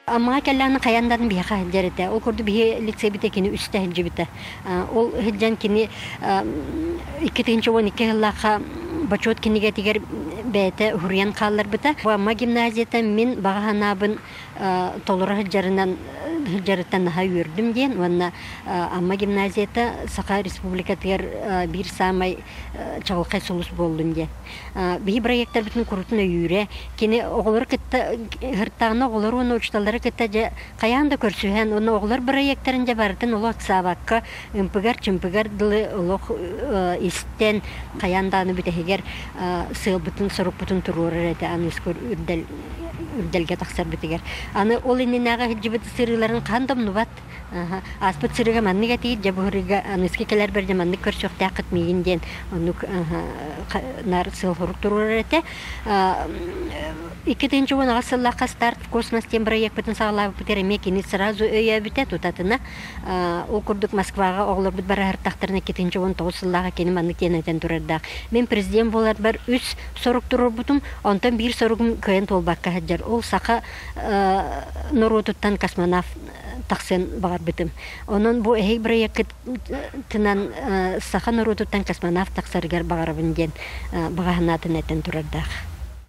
Amma kellana kayandan biha jarete. O kurdu bihe litse bite kini üstte hicbite. Ol hiccan kini 2-12 yıllaqa бачот киниге тигер бәте хурьян қаллар бите. Ва гимназията мин баганабын толора жарыттан наха үрдім ден. Ванна амма гимназията Саха республика тигер бир самай чағылқай солус болдым ден. Бихи проекттар бүтін құрутына үйре. Кені оғылар кітті, ғырттағына оғылар оны ұчталары кітті қаянда көрсуген. Оны оғылар проекттарын жабардын олық сабаққа чымпыгар дылы олық истен қаянданы бітегер сыл бүтін сұрық бүтін тұруырыр әді аны үскөр үрдәлге тақсар бітегер. Аны ол ененәға хиджібіті сырыларын қандым нұбат. Аспыт сырыға манныға тейд, жабығырыға аныске келер берде манны көрсөқті ақыт мейінден нар сыл ғұрық тұруырыр әді. 2-10 ғасыллаққа старт космостен проект бүтін сағылағы бүтереме кені сразу өйе біте тұтатына. Ол күрдік Москваға оғылар бұд бара әртақтарына 2-19 сыллаға кені манны тенетен тұрардақ. Мен президент болар бар үс сорық тұрыр бұтым, онтан бір сорығым көйен толбаққа хаджар. Ол сақа нұрутыттан космонавт тақсын бағар бітім. Onun bu ehey проекттынан сақа нұрутыттан космонавт тақсаргар бағар бінден бағағанатын әтен тұрардақ.